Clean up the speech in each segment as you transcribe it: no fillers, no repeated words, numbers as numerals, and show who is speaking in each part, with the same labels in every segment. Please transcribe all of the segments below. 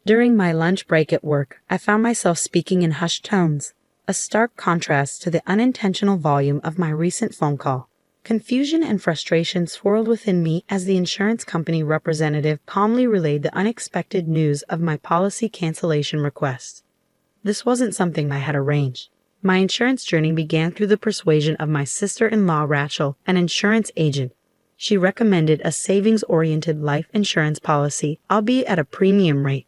Speaker 1: During my lunch break at work, I found myself speaking in hushed tones, a stark contrast to the unintentional volume of my recent phone call. Confusion and frustration swirled within me as the insurance company representative calmly relayed the unexpected news of my policy cancellation request. This wasn't something I had arranged. My insurance journey began through the persuasion of my sister-in-law Rachel, an insurance agent. She recommended a savings-oriented life insurance policy, albeit at a premium rate.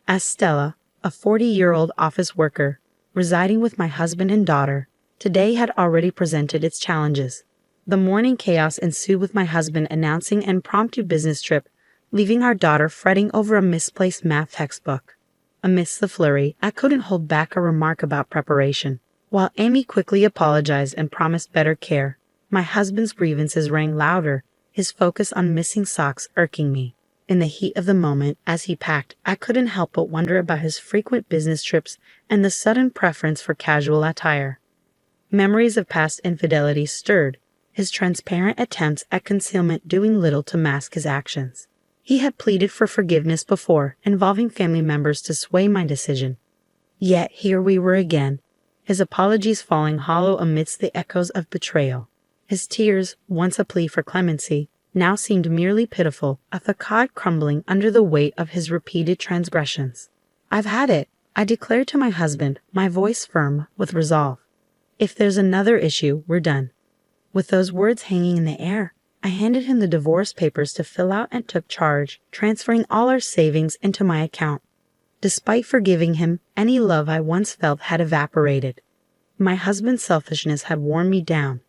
Speaker 1: As Stella, a 40-year-old office worker, residing with my husband and daughter, today had already presented its challenges. The morning chaos ensued with my husband announcing an impromptu business trip, leaving our daughter fretting over a misplaced math textbook. Amidst the flurry, I couldn't hold back a remark about preparation. While Amy quickly apologized and promised better care, my husband's grievances rang louder, his focus on missing socks irking me. In the heat of the moment, as he packed, I couldn't help but wonder about his frequent business trips and the sudden preference for casual attire. Memories of past infidelity stirred, his transparent attempts at concealment doing little to mask his actions. He had pleaded for forgiveness before, involving family members to sway my decision. Yet here we were again, his apologies falling hollow amidst the echoes of betrayal. His tears, once a plea for clemency, now seemed merely pitiful, a facade crumbling under the weight of his repeated transgressions. "I've had it," I declared to my husband, my voice firm with resolve. "If there's another issue, we're done." With those words hanging in the air, I handed him the divorce papers to fill out and took charge, transferring all our savings into my account. Despite forgiving him, any love I once felt had evaporated. My husband's selfishness had worn me down.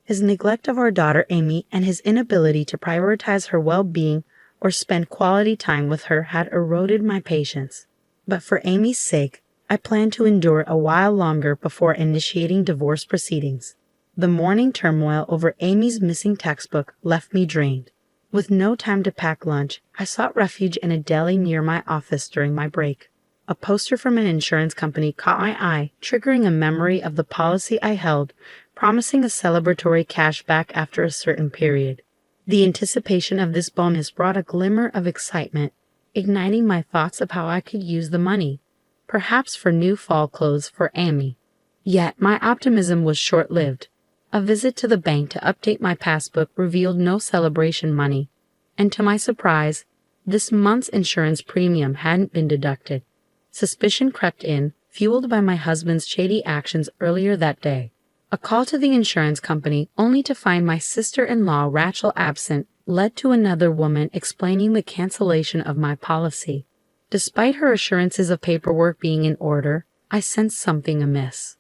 Speaker 1: His neglect of our daughter Amy and his inability to prioritize her well-being or spend quality time with her had eroded my patience. But for Amy's sake, I planned to endure a while longer before initiating divorce proceedings. The morning turmoil over Amy's missing textbook left me drained. With no time to pack lunch, I sought refuge in a deli near my office during my break. A poster from an insurance company caught my eye, triggering a memory of the policy I held, promising a celebratory cashback after a certain period. The anticipation of this bonus brought a glimmer of excitement, igniting my thoughts of how I could use the money, perhaps for new fall clothes for Amy. Yet my optimism was short-lived. A visit to the bank to update my passbook revealed no celebration money, and to my surprise, this month's insurance premium hadn't been deducted. Suspicion crept in, fueled by my husband's shady actions earlier that day. A call to the insurance company, only to find my sister-in-law Rachel absent, led to another woman explaining the cancellation of my policy. Despite her assurances of paperwork being in order, I sensed something amiss.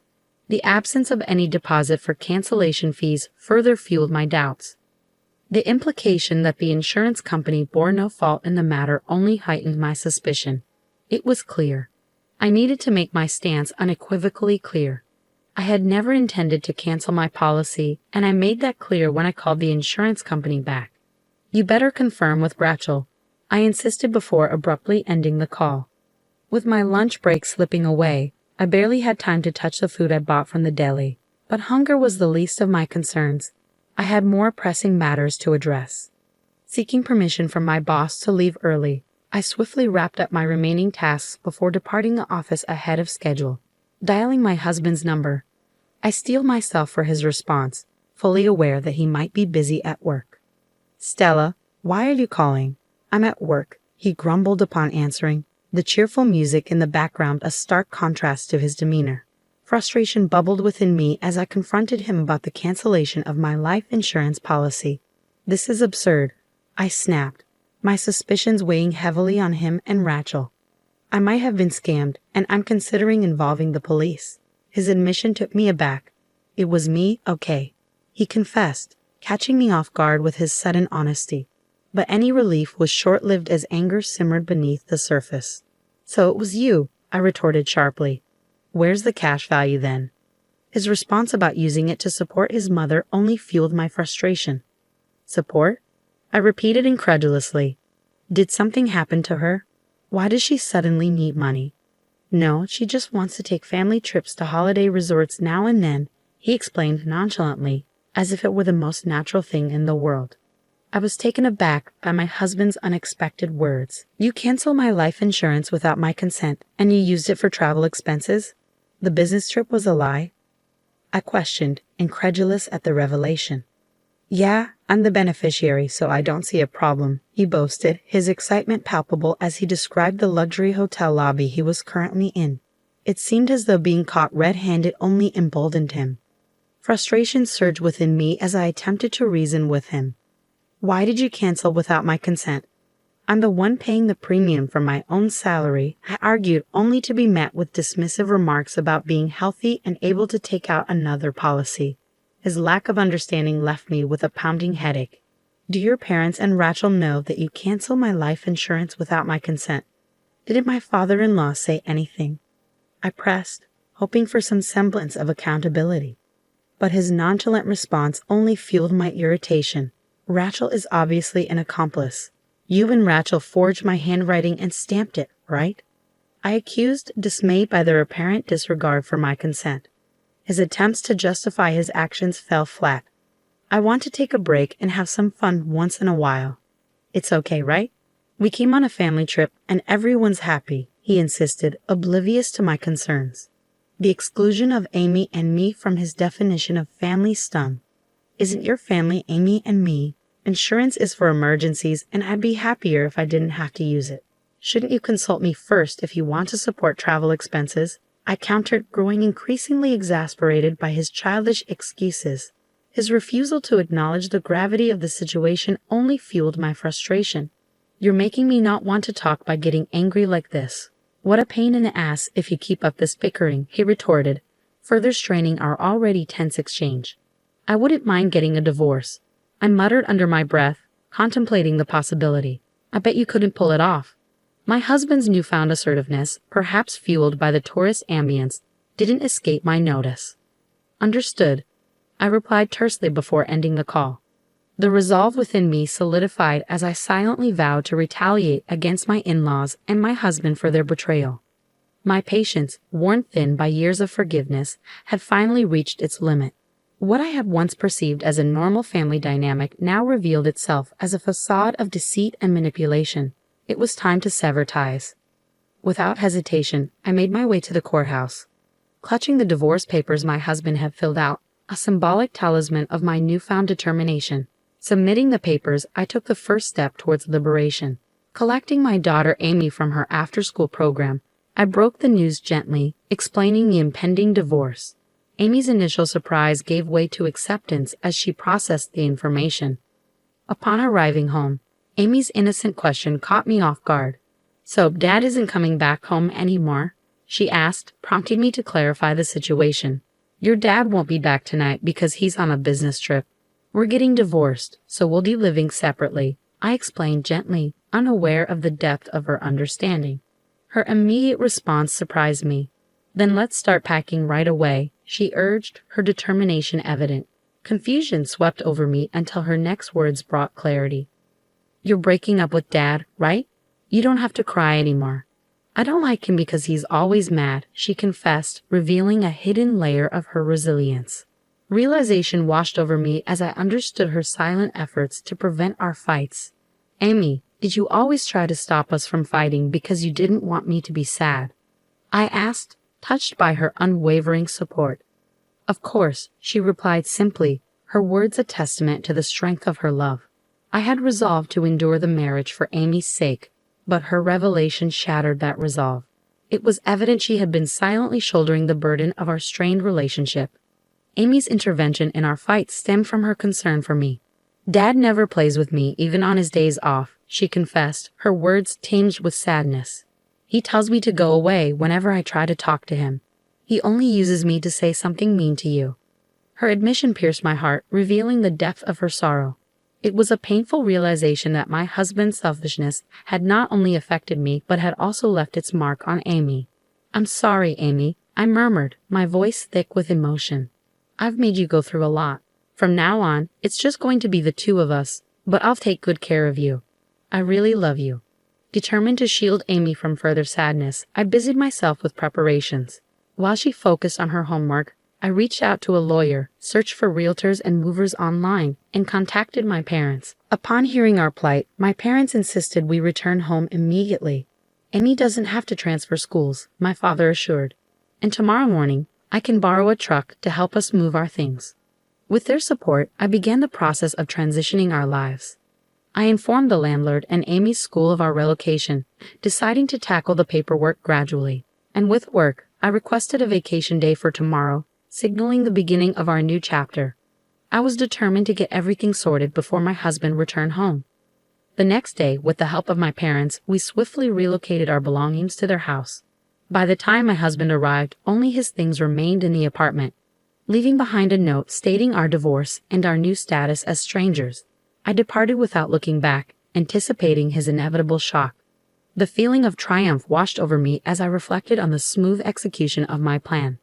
Speaker 1: The absence of any deposit for cancellation fees further fueled my doubts. The implication that the insurance company bore no fault in the matter only heightened my suspicion. It was clear. I needed to make my stance unequivocally clear. I had never intended to cancel my policy, and I made that clear when I called the insurance company back. "You better confirm with Rachel," I insisted before abruptly ending the call. With my lunch break slipping away, I barely had time to touch the food I bought from the deli, but hunger was the least of my concerns. I had more pressing matters to address. Seeking permission from my boss to leave early, I swiftly wrapped up my remaining tasks before departing the office ahead of schedule. Dialing my husband's number, I steeled myself for his response, fully aware that he might be busy at work. "Stella, why are you calling?" "I'm at work," he grumbled upon answering, the cheerful music in the background a stark contrast to his demeanor. Frustration bubbled within me as I confronted him about the cancellation of my life insurance policy. "This is absurd," I snapped, my suspicions weighing heavily on him and Rachel. "I might have been scammed, and I'm considering involving the police." His admission took me aback. "It was me, okay," he confessed, catching me off guard with his sudden honesty. But any relief was short-lived as anger simmered beneath the surface. "So it was you," I retorted sharply. "Where's the cash value then?" His response about using it to support his mother only fueled my frustration. "Support?" I repeated incredulously. "Did something happen to her? Why does she suddenly need money?" "No, she just wants to take family trips to holiday resorts now and then," he explained nonchalantly, as if it were the most natural thing in the world. I was taken aback by my husband's unexpected words. You cancel my life insurance without my consent, and you used it for travel expenses? The business trip was a lie? I questioned, incredulous at the revelation. Yeah, I'm the beneficiary, so I don't see a problem, he boasted, his excitement palpable as he described the luxury hotel lobby he was currently in. It seemed as though being caught red-handed only emboldened him. Frustration surged within me as I attempted to reason with him. Why did you cancel without my consent? I'm the one paying the premium from my own salary, I argued, only to be met with dismissive remarks about being healthy and able to take out another policy. His lack of understanding left me with a pounding headache. Do your parents and Rachel know that you cancel my life insurance without my consent? Didn't my father-in-law say anything? I pressed, hoping for some semblance of accountability. But his nonchalant response only fueled my irritation. Rachel is obviously an accomplice. You and Rachel forged my handwriting and stamped it, right? I accused, dismayed by their apparent disregard for my consent. His attempts to justify his actions fell flat. I want to take a break and have some fun once in a while. It's okay, right? We came on a family trip and everyone's happy, he insisted, oblivious to my concerns. The exclusion of Amy and me from his definition of family stung. Isn't your family Amy and me? Insurance is for emergencies, and I'd be happier if I didn't have to use it. Shouldn't you consult me first if you want to support travel expenses? I countered, growing increasingly exasperated by his childish excuses. His refusal to acknowledge the gravity of the situation only fueled my frustration. You're making me not want to talk by getting angry like this. What a pain in the ass if you keep up this bickering, he retorted, further straining our already tense exchange. I wouldn't mind getting a divorce. I muttered under my breath, contemplating the possibility. I bet you couldn't pull it off. My husband's newfound assertiveness, perhaps fueled by the tourist ambience, didn't escape my notice. Understood, I replied tersely before ending the call. The resolve within me solidified as I silently vowed to retaliate against my in-laws and my husband for their betrayal. My patience, worn thin by years of forgiveness, had finally reached its limit. What I had once perceived as a normal family dynamic now revealed itself as a facade of deceit and manipulation. It was time to sever ties. Without hesitation, I made my way to the courthouse. Clutching the divorce papers my husband had filled out, a symbolic talisman of my newfound determination. Submitting the papers, I took the first step towards liberation. Collecting my daughter Amy from her after-school program, I broke the news gently, explaining the impending divorce. Amy's initial surprise gave way to acceptance as she processed the information. Upon arriving home, Amy's innocent question caught me off guard. So, Dad isn't coming back home anymore? She asked, prompting me to clarify the situation. Your dad won't be back tonight because he's on a business trip. We're getting divorced, so we'll be living separately, I explained gently, unaware of the depth of her understanding. Her immediate response surprised me. Then let's start packing right away, she urged, her determination evident. Confusion swept over me until her next words brought clarity. You're breaking up with Dad, right? You don't have to cry anymore. I don't like him because he's always mad, she confessed, revealing a hidden layer of her resilience. Realization washed over me as I understood her silent efforts to prevent our fights. Amy, did you always try to stop us from fighting because you didn't want me to be sad? I asked, touched by her unwavering support. Of course, she replied simply, her words a testament to the strength of her love. I had resolved to endure the marriage for Amy's sake, but her revelation shattered that resolve. It was evident she had been silently shouldering the burden of our strained relationship. Amy's intervention in our fight stemmed from her concern for me. Dad never plays with me, even on his days off, she confessed, her words tinged with sadness. He tells me to go away whenever I try to talk to him. He only uses me to say something mean to you. Her admission pierced my heart, revealing the depth of her sorrow. It was a painful realization that my husband's selfishness had not only affected me, but had also left its mark on Amy. I'm sorry, Amy, I murmured, my voice thick with emotion. I've made you go through a lot. From now on, it's just going to be the two of us, but I'll take good care of you. I really love you. Determined to shield Amy from further sadness, I busied myself with preparations. While she focused on her homework, I reached out to a lawyer, searched for realtors and movers online, and contacted my parents. Upon hearing our plight, my parents insisted we return home immediately. Amy doesn't have to transfer schools, my father assured. And tomorrow morning, I can borrow a truck to help us move our things. With their support, I began the process of transitioning our lives. I informed the landlord and Amy's school of our relocation, deciding to tackle the paperwork gradually. And with work, I requested a vacation day for tomorrow, signaling the beginning of our new chapter. I was determined to get everything sorted before my husband returned home. The next day, with the help of my parents, we swiftly relocated our belongings to their house. By the time my husband arrived, only his things remained in the apartment, leaving behind a note stating our divorce and our new status as strangers. I departed without looking back, anticipating his inevitable shock. The feeling of triumph washed over me as I reflected on the smooth execution of my plan.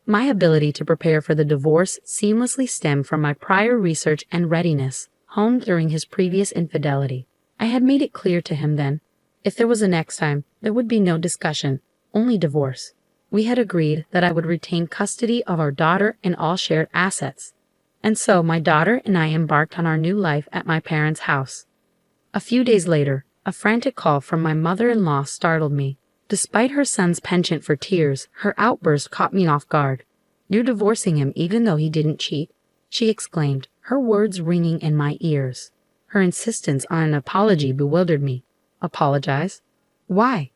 Speaker 1: My ability to prepare for the divorce seamlessly stemmed from my prior research and readiness, honed during his previous infidelity. I had made it clear to him then, if there was a next time, there would be no discussion, only divorce. We had agreed that I would retain custody of our daughter and all shared assets. And so my daughter and I embarked on our new life at my parents' house. A few days later, a frantic call from my mother-in-law startled me. Despite her son's penchant for tears, her outburst caught me off guard. "You're divorcing him even though he didn't cheat?" she exclaimed, her words ringing in my ears. Her insistence on an apology bewildered me. Apologize? Why?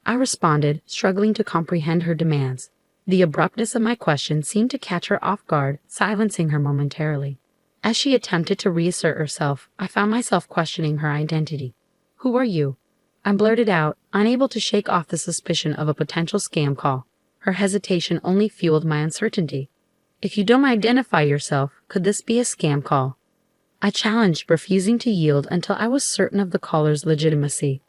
Speaker 1: I responded, struggling to comprehend her demands. The abruptness of my question seemed to catch her off guard, silencing her momentarily. As she attempted to reassert herself, I found myself questioning her identity. "Who are you?" I blurted out, unable to shake off the suspicion of a potential scam call. Her hesitation only fueled my uncertainty. "If you don't identify yourself, could this be a scam call?" I challenged, refusing to yield until I was certain of the caller's legitimacy.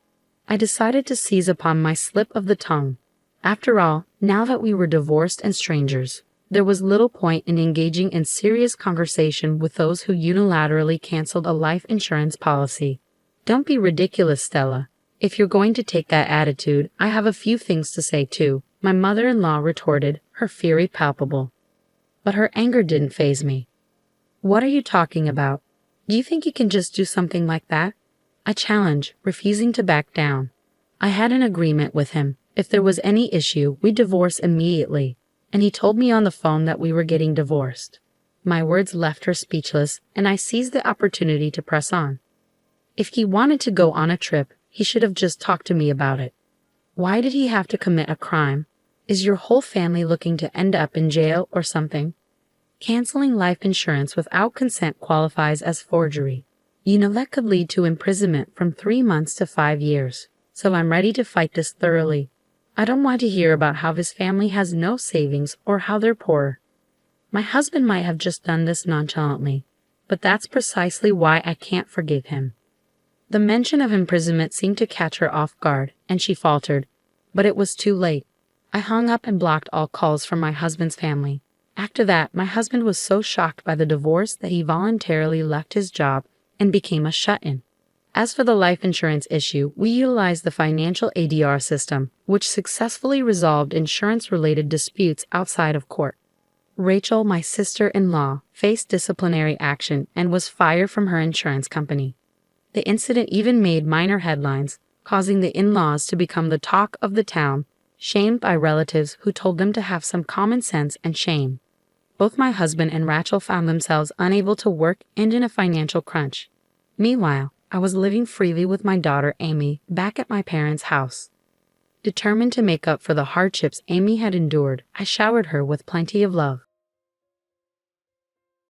Speaker 1: I decided to seize upon my slip of the tongue. After all, now that we were divorced and strangers, there was little point in engaging in serious conversation with those who unilaterally canceled a life insurance policy. "Don't be ridiculous, Stella. If you're going to take that attitude, I have a few things to say too," my mother-in-law retorted, her fury palpable. But her anger didn't faze me. "What are you talking about? Do you think you can just do something like that?" I challenged, refusing to back down. I had an agreement with him. If there was any issue, we'd divorce immediately, and he told me on the phone that we were getting divorced. My words left her speechless, and I seized the opportunity to press on. If he wanted to go on a trip, he should have just talked to me about it. Why did he have to commit a crime? Is your whole family looking to end up in jail or something? Canceling life insurance without consent qualifies as forgery. You know that could lead to imprisonment from 3 months to 5 years, so I'm ready to fight this thoroughly. I don't want to hear about how his family has no savings or how they're poor. My husband might have just done this nonchalantly, but that's precisely why I can't forgive him. The mention of imprisonment seemed to catch her off guard, and she faltered, but it was too late. I hung up and blocked all calls from my husband's family. After that, my husband was so shocked by the divorce that he voluntarily left his job and became a shut-in. As for the life insurance issue, we utilized the financial ADR system, which successfully resolved insurance-related disputes outside of court. Rachel, my sister-in-law, faced disciplinary action and was fired from her insurance company. The incident even made minor headlines, causing the in-laws to become the talk of the town, shamed by relatives who told them to have some common sense and shame. Both my husband and Rachel found themselves unable to work and in a financial crunch. Meanwhile, I was living freely with my daughter Amy back at my parents' house. Determined to make up for the hardships Amy had endured, I showered her with plenty of love.